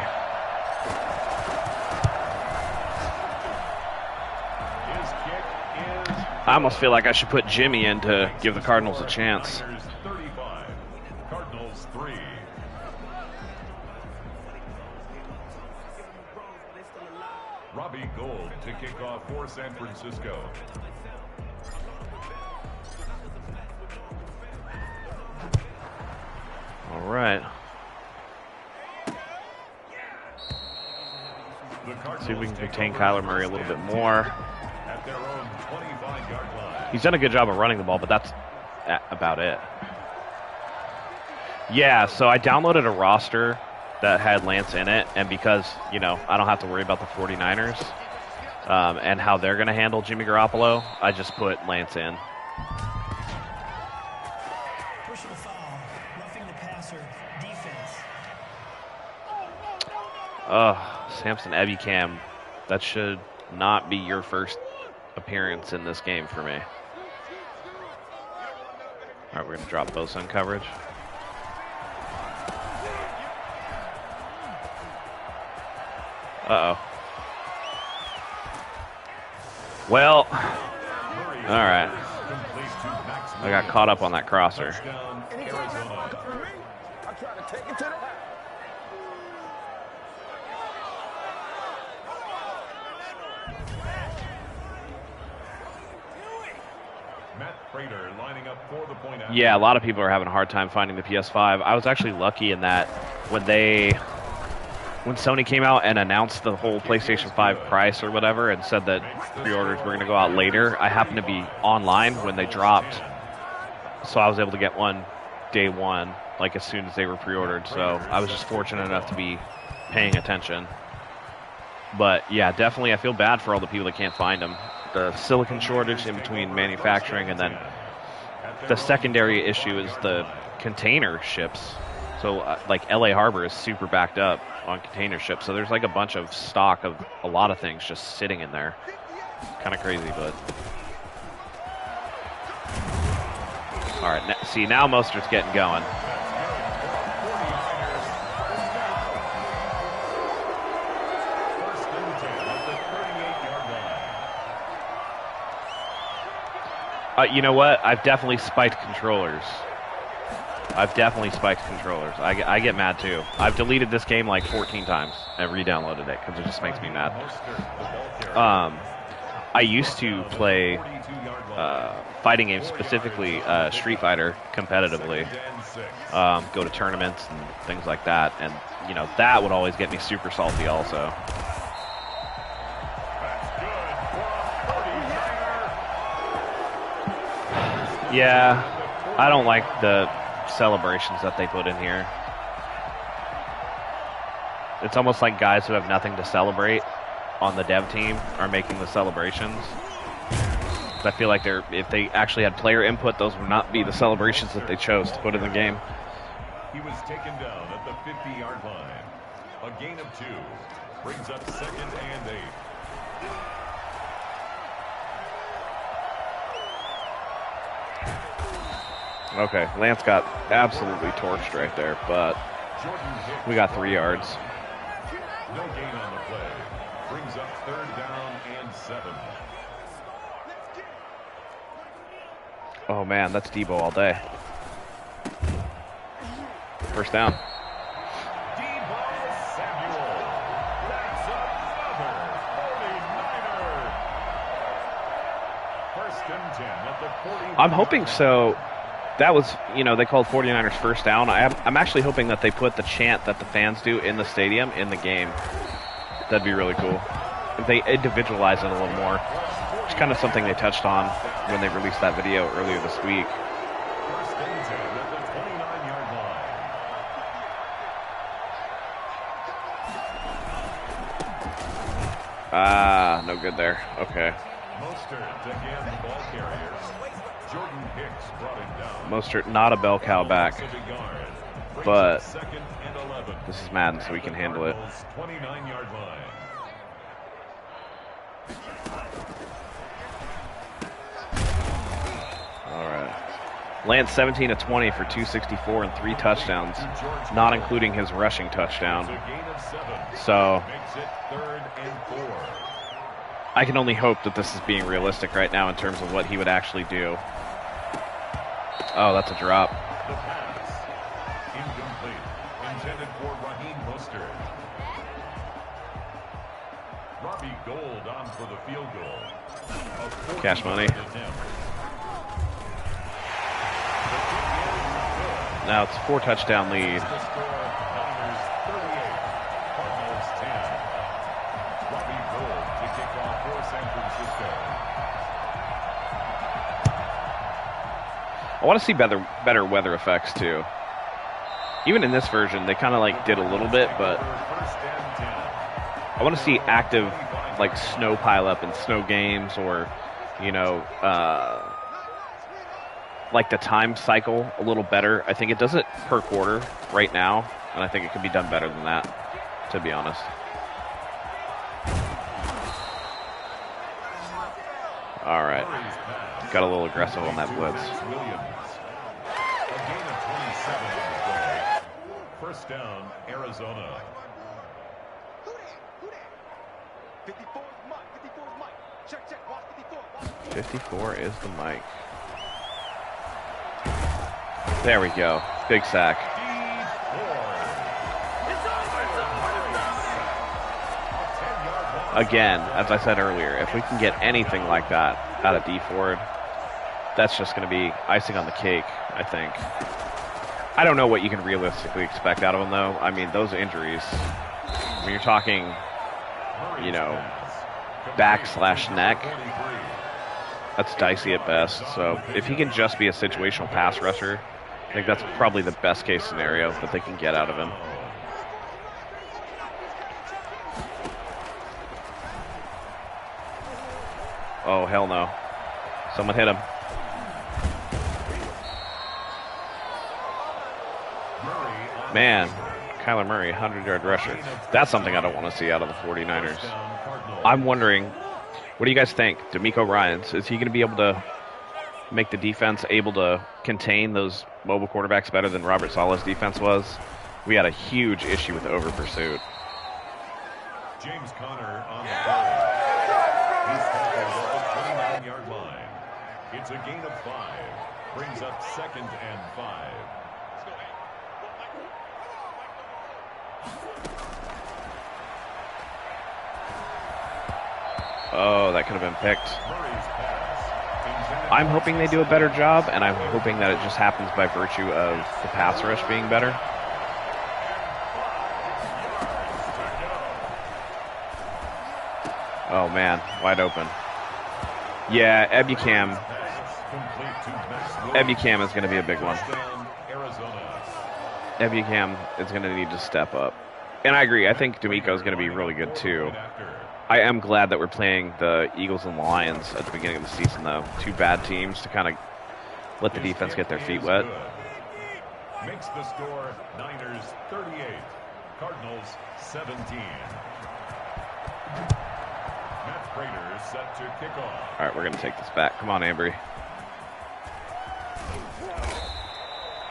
I almost feel like I should put Jimmy in to give the Cardinals a chance. Cardinals 3. Robbie Gould to kick off for San Francisco. All right. See if we can contain Kyler Murray a little bit more. At their own 25-yard line. He's done a good job of running the ball, but that's about it. Yeah, so I downloaded a roster that had Lance in it, and because, I don't have to worry about the 49ers and how they're going to handle Jimmy Garoppolo, I just put Lance in. Personal foul, roughing the passer, defense. Samson Ebicam, that should not be your first appearance in this game for me. All right, we're going to drop Bosa in coverage. Uh-oh. Well, all right. I got caught up on that crosser. Yeah, a lot of people are having a hard time finding the PS5. I was actually lucky in that when Sony came out and announced the whole PlayStation 5 price or whatever and said that pre-orders were going to go out later, I happened to be online when they dropped, so I was able to get one day one, like as soon as they were pre-ordered. So I was just fortunate enough to be paying attention. But yeah, definitely I feel bad for all the people that can't find them. The silicon shortage in between manufacturing, and then the secondary issue is the container ships. So like LA Harbor is super backed up on container ships, so there's like a bunch of stock of a lot of things just sitting in there. Kind of crazy, but all right. See, now Mostert's getting going. You know what? I've definitely spiked controllers. I get mad too. I've deleted this game like 14 times and re-downloaded it because it just makes me mad. I used to play fighting games, specifically Street Fighter, competitively. Go to tournaments and things like that, and that would always get me super salty also. Yeah, I don't like the celebrations that they put in here. It's almost like guys who have nothing to celebrate on the dev team are making the celebrations. I feel like if they actually had player input, those would not be the celebrations that they chose to put in the game. He was taken down at the 50-yard line. A gain of 2 brings up 2nd and 8. Okay, Lance got absolutely torched right there, but we got 3 yards. No gain on the play. Brings up 3rd down and 7. Oh man, that's Debo all day. First down. Debo Samuel. That's another 49er. 1st and 10 at the 40. I'm hoping so. That was, they called 49ers first down. I'm actually hoping that they put the chant that the fans do in the stadium in the game. That'd be really cool. If they individualize it a little more. It's kind of something they touched on when they released that video earlier this week. 1st and 10 at the 29-yard No good there. Okay. Mostert again, the ball carrier. Jordan Hicks brought him down. Mostert, not a bell cow back, but this is Madden, so we can handle it. 29-yard line. All right. Lance 17 of 20 for 264 and 3 touchdowns, not including his rushing touchdown. So I can only hope that this is being realistic right now in terms of what he would actually do. Oh, that's a drop. The pass. Incomplete. Intended for Raheem Mostert. Robbie Gould on for the field goal. Cash money. Now it's a 4-touchdown lead. The score, Niners 38, Cardinals 10. Robbie Gould to kick off for San Francisco. I want to see better weather effects too. Even in this version, they kind of like did a little bit, but I want to see active like snow pileup in snow games, or like the time cycle a little better. I think it does it per quarter right now, and I think it could be done better than that, to be honest. All right. Got a little aggressive on that blitz. A gain of 27 on the play. First down, Arizona. 54 is the mic. There we go. Big sack. Again, as I said earlier, if we can get anything like that out of D Ford, that's just going to be icing on the cake, I think. I don't know what you can realistically expect out of him, though. I mean, those injuries, when you're talking, back/neck, that's dicey at best. So if he can just be a situational pass rusher, I think that's probably the best case scenario that they can get out of him. Oh, hell no. Someone hit him. Man, Kyler Murray, 100-yard rusher. That's something I don't want to see out of the 49ers. I'm wondering, what do you guys think? D'Amico Ryans, is he going to be able to make the defense able to contain those mobile quarterbacks better than Robert Saleh's defense was? We had a huge issue with over pursuit. James Conner on the play. He's tackled at the 29-yard line. It's a gain of 5. Brings up 2nd and 5. Oh, that could have been picked. I'm hoping they do a better job, and I'm hoping that it just happens by virtue of the pass rush being better. Oh, man, wide open. Yeah, Ebucam is going to be a big one. Ebucam is going to need to step up. And I agree, I think D'Amico is going to be really good, too. I am glad that we're playing the Eagles and the Lions at the beginning of the season, though. 2 bad teams to kind of let the defense get their feet wet. Makes the score Niners 38, Cardinals 17. Matt Prater set to kick off. All right, we're going to take this back. Come on, Ambry.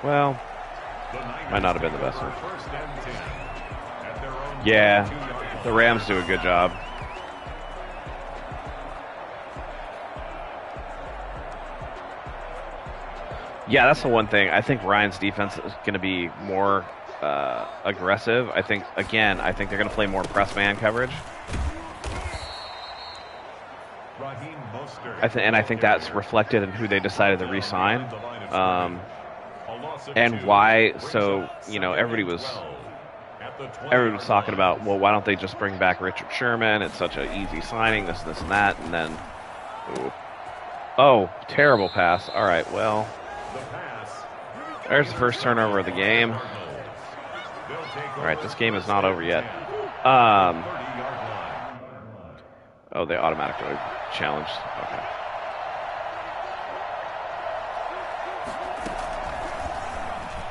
Well, might not have been the best one. Yeah, the Rams do a good job. Yeah, that's the one thing. I think Ryan's defense is going to be more aggressive. I think they're going to play more press man coverage. I think that's reflected in who they decided to re-sign. And why, so, everybody was talking about, well, why don't they just bring back Richard Sherman? It's such an easy signing, this, and that, and then, ooh. Oh, terrible pass. All right, well, there's the first turnover of the game. All right, this game is not over yet. Oh, they automatically challenged. Okay.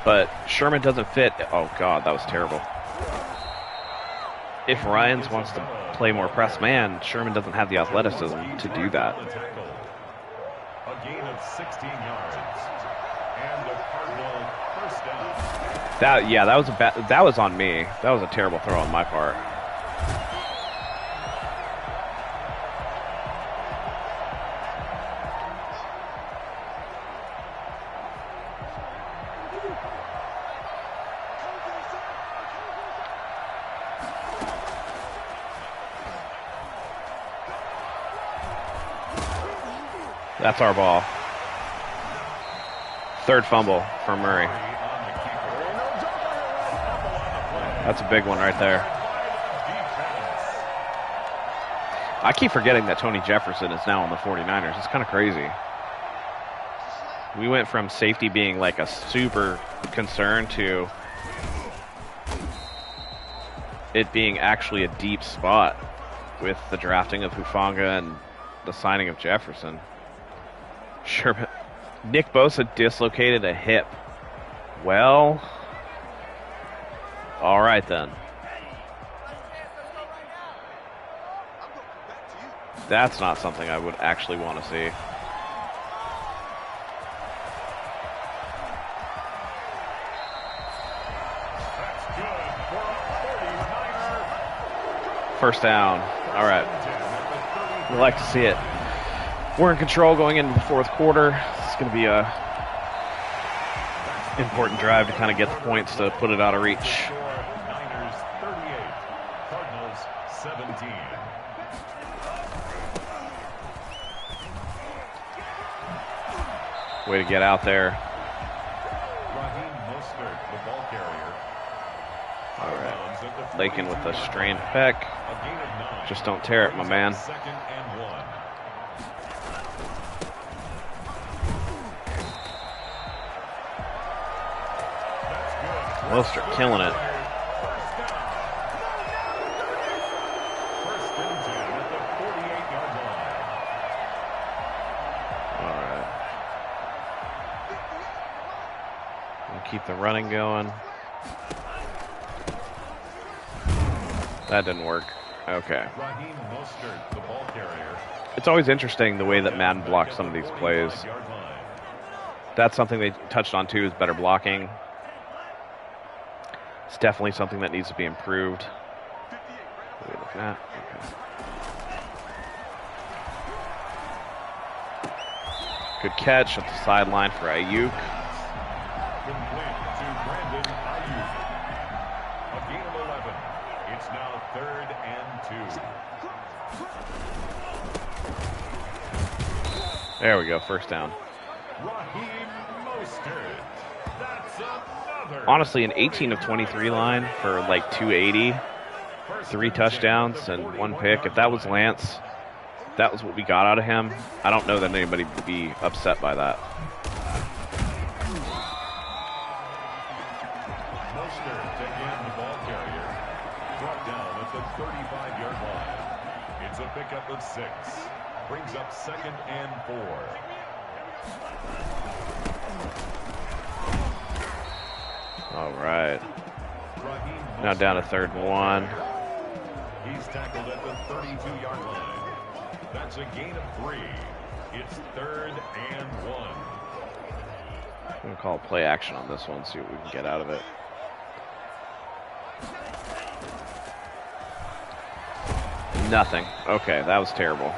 But Sherman doesn't fit. Oh, God, that was terrible. If Ryans wants to play more press man, Sherman doesn't have the athleticism to do that. A gain of 16 yards. And a Cardinal first down. That was on me. That was a terrible throw on my part. That's our ball. Third fumble for Murray. That's a big one right there. I keep forgetting that Tony Jefferson is now on the 49ers. It's kind of crazy. We went from safety being like a super concern to it being actually a deep spot with the drafting of Hufanga and the signing of Jefferson. Sure, Nick Bosa dislocated a hip. Well, all right then. That's not something I would actually want to see. First down. All right. We like to see it. We're in control going into the fourth quarter. It's going to be a important drive to kind of get the points to put it out of reach. Niners 38, Cardinals 17. Way to get out there. Raheem Mostert, the ball carrier. All right. Lakin with a strained pec. A gain of 9. Just don't tear it, my man. Second and 1. Mostert killing it. First and 10 at the 48-yard line. All right. We'll keep the running going. That didn't work. Okay. Raheem Mostert, the ball carrier. It's always interesting the way that Madden blocks some of these plays. That's something they touched on too, is better blocking. It's definitely something that needs to be improved. What are we looking at? Okay. Good catch at the sideline for Ayuk. Complete to Brandon Ayuk. A gain of 11. It's now 3rd and 2. There we go, first down. Raheem Mostert. That's another. Honestly, an 18 of 23 line for like 280, 3 touchdowns and 1 pick. If that was Lance, that was what we got out of him. I don't know that anybody would be upset by that. Mostert, again the ball carrier, brought down at the 35-yard line. It's a pickup of 6. Brings up 2nd and 4. All right. Now down to 3rd and 1. He's tackled at the 32-yard line. That's a gain of 3. It's 3rd and 1. I'm going to call play action on this one, see what we can get out of it. Nothing. Okay, that was terrible.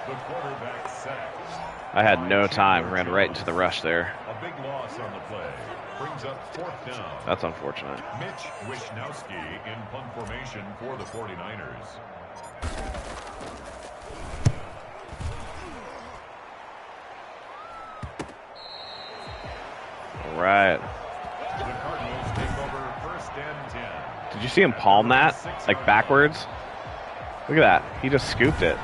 The quarterback sacked. I had no time. Ran right into the rush there. A big loss on the play. Brings up 4th down. That's unfortunate. Mitch Wishnowsky in punt formation for the 49ers. All right. The Cardinals take over 1st and 10. Did you see him palm that? Like backwards? Look at that. He just scooped it.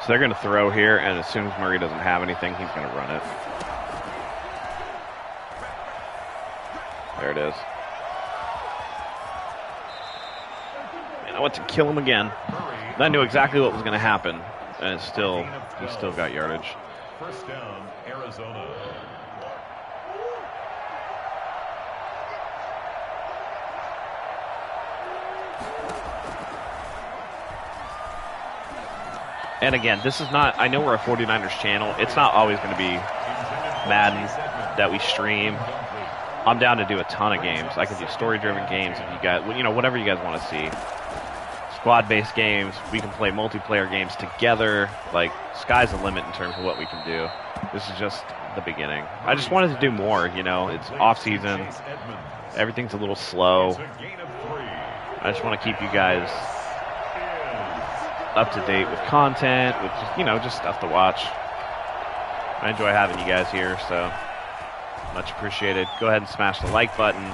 So they're going to throw here, and as soon as Murray doesn't have anything, he's going to run it. There it is. And I went to kill him again. And I knew exactly what was going to happen, and he still got yardage. First down, Arizona. And again, this is not, I know we're a 49ers channel. It's not always going to be Madden that we stream. I'm down to do a ton of games. I can do story-driven games if you guys, whatever you guys want to see. Squad-based games. We can play multiplayer games together. Like, sky's the limit in terms of what we can do. This is just the beginning. I just wanted to do more, It's off-season. Everything's a little slow. I just want to keep you guys up to date with content, with just stuff to watch. I enjoy having you guys here, so much appreciated. Go ahead and smash the like button.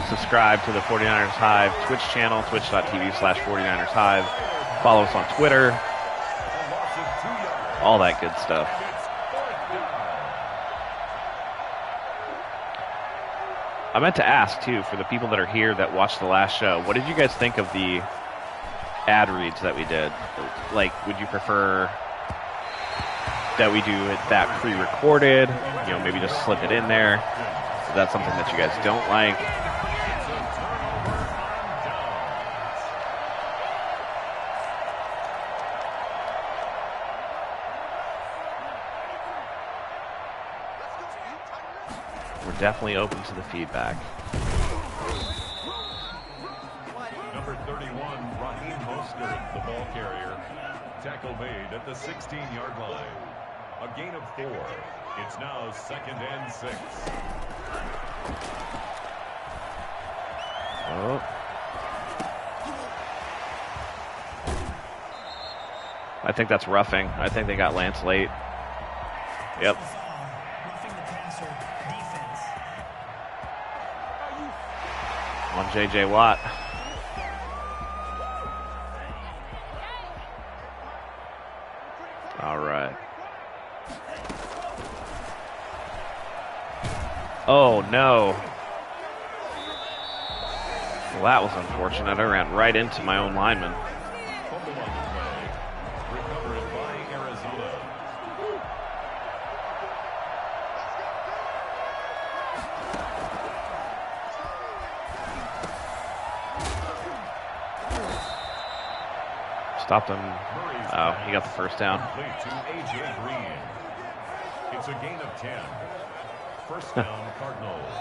Subscribe to the 49ers Hive Twitch channel, twitch.tv/49ers Hive. Follow us on Twitter. All that good stuff. I meant to ask, too, for the people that are here that watched the last show, what did you guys think of the ad reads that we did? Like, would you prefer that we do it that pre-recorded? Maybe just slip it in there. Is that something that you guys don't like? We're definitely open to the feedback. Number 31, Raheem Mostert, the ball carrier. Tackle made at the 16-yard line. A gain of 4. It's now 2nd and 6. Oh. I think that's roughing. I think they got Lance late. Yep. On J.J. Watt. All right. Oh, no. Well, that was unfortunate. I ran right into my own lineman. Fumble on the play. Recovered by Arizona. Stopped him. Oh, he got the first down. Complete to A.J. Green. It's a gain of 10. First down, Cardinals.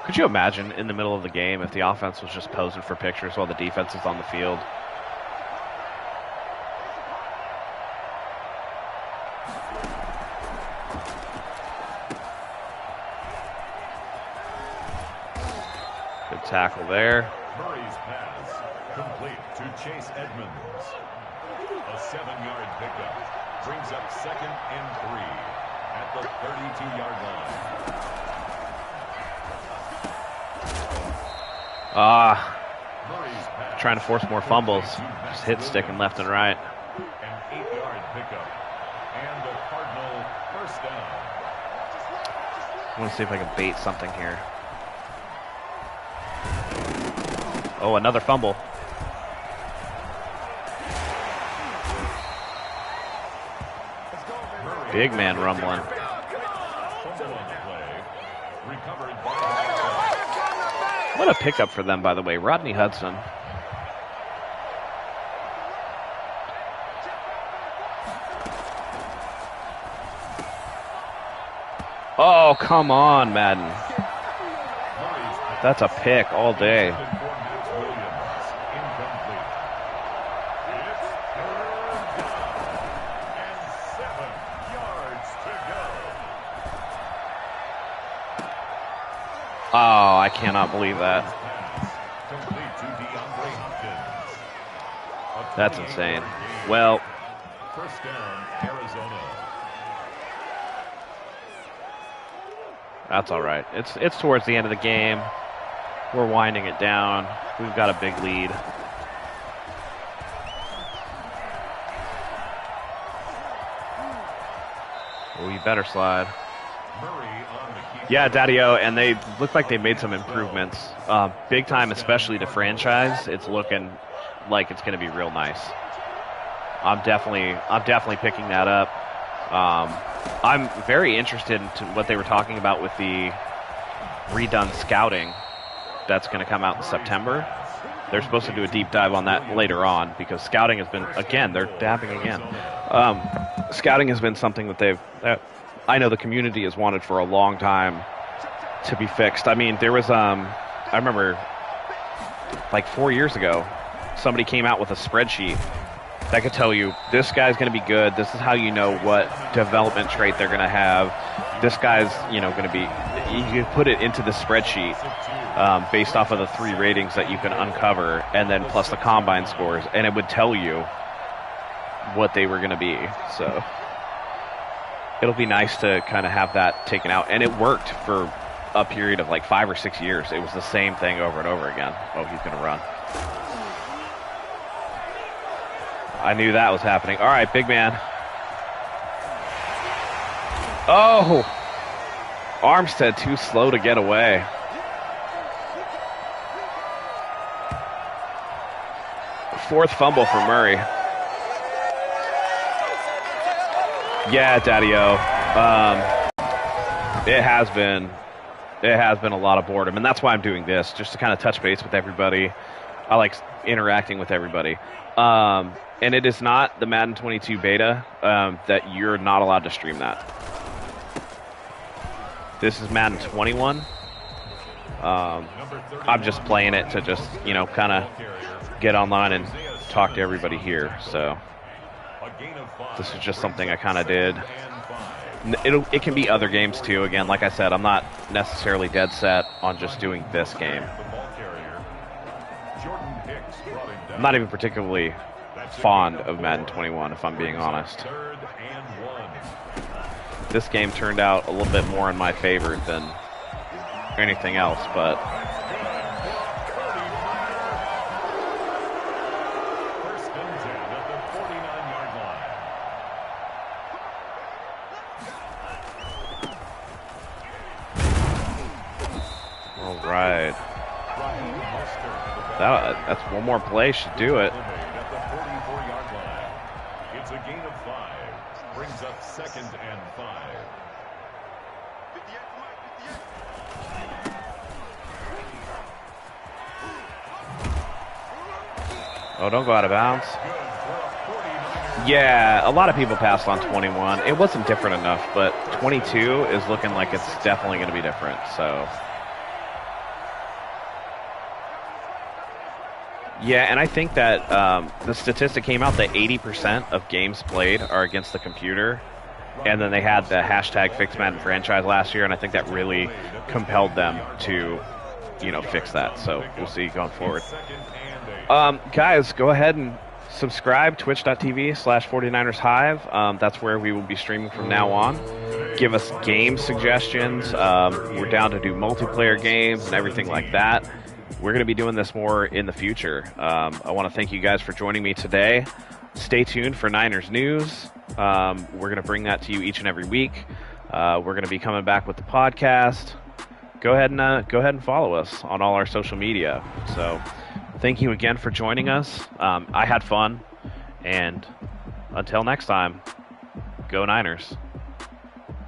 Could you imagine in the middle of the game if the offense was just posing for pictures while the defense is on the field? Good tackle there. Murray's pass complete to Chase Edmonds. A 7-yard pickup brings up 2nd and 3 at the 32-yard line. Murray's pass Trying to force more fumbles. Just hit sticking left and right. An 8-yard pickup and a Cardinal first down. I want to see if I can bait something here. Oh, another fumble. Big man rumbling. What a pickup for them, by the way. Rodney Hudson. Oh, come on, Madden. That's a pick all day. Oh, I cannot believe that. That's insane. Well, first down, Arizona. That's all right. It's towards the end of the game. We're winding it down. We've got a big lead. Oh, you better slide. Murray on the keeper. Yeah, Daddy-O, and they look like they made some improvements. Big time, especially to franchise. It's looking like it's going to be real nice. I'm definitely picking that up. I'm very interested in what they were talking about with the redone scouting that's going to come out in September. They're supposed to do a deep dive on that later on because scouting has been, again, they're dabbing again. Scouting has been something that I know the community has wanted for a long time to be fixed. I mean, there was, I remember like 4 years ago, somebody came out with a spreadsheet that could tell you this guy's going to be good. This is how you know what development trait they're going to have. This guy's, going to be. You can put it into the spreadsheet based off of the 3 ratings that you can uncover, and then plus the combine scores, and it would tell you what they were going to be. So it'll be nice to kind of have that taken out, and it worked for a period of like 5 or 6 years. It was the same thing over and over again. Oh, he's going to run. I knew that was happening. All right, big man. Oh! Armstead too slow to get away. Fourth fumble for Murray. Yeah, Daddy-O. It has been a lot of boredom, and that's why I'm doing this, just to kind of touch base with everybody. I like interacting with everybody. And it is not the Madden 22 beta that you're not allowed to stream that. This is Madden 21. I'm just playing it to just, kind of get online and talk to everybody here. So this is just something I kind of did. It can be other games too. Again, like I said, I'm not necessarily dead set on just doing this game. I'm not even particularly fond of Madden 21, if I'm being honest. This game turned out a little bit more in my favor than anything else, but all right. That's one more play, should do it. It's a gain of 5. Brings up 2nd and 5. Oh, don't go out of bounds. Yeah, a lot of people passed on 21. It wasn't different enough, but 22 is looking like it's definitely going to be different, so. Yeah, and I think that the statistic came out that 80% of games played are against the computer, and then they had the hashtag Fix Madden franchise last year, and I think that really compelled them to, fix that. So we'll see going forward. Guys, go ahead and subscribe, twitch.tv/49ers Hive. That's where we will be streaming from now on. Give us game suggestions. We're down to do multiplayer games and everything like that. We're going to be doing this more in the future. I want to thank you guys for joining me today. Stay tuned for Niners news. We're going to bring that to you each and every week. We're going to be coming back with the podcast. Go ahead and follow us on all our social media. So, thank you again for joining us. I had fun, and until next time, go Niners.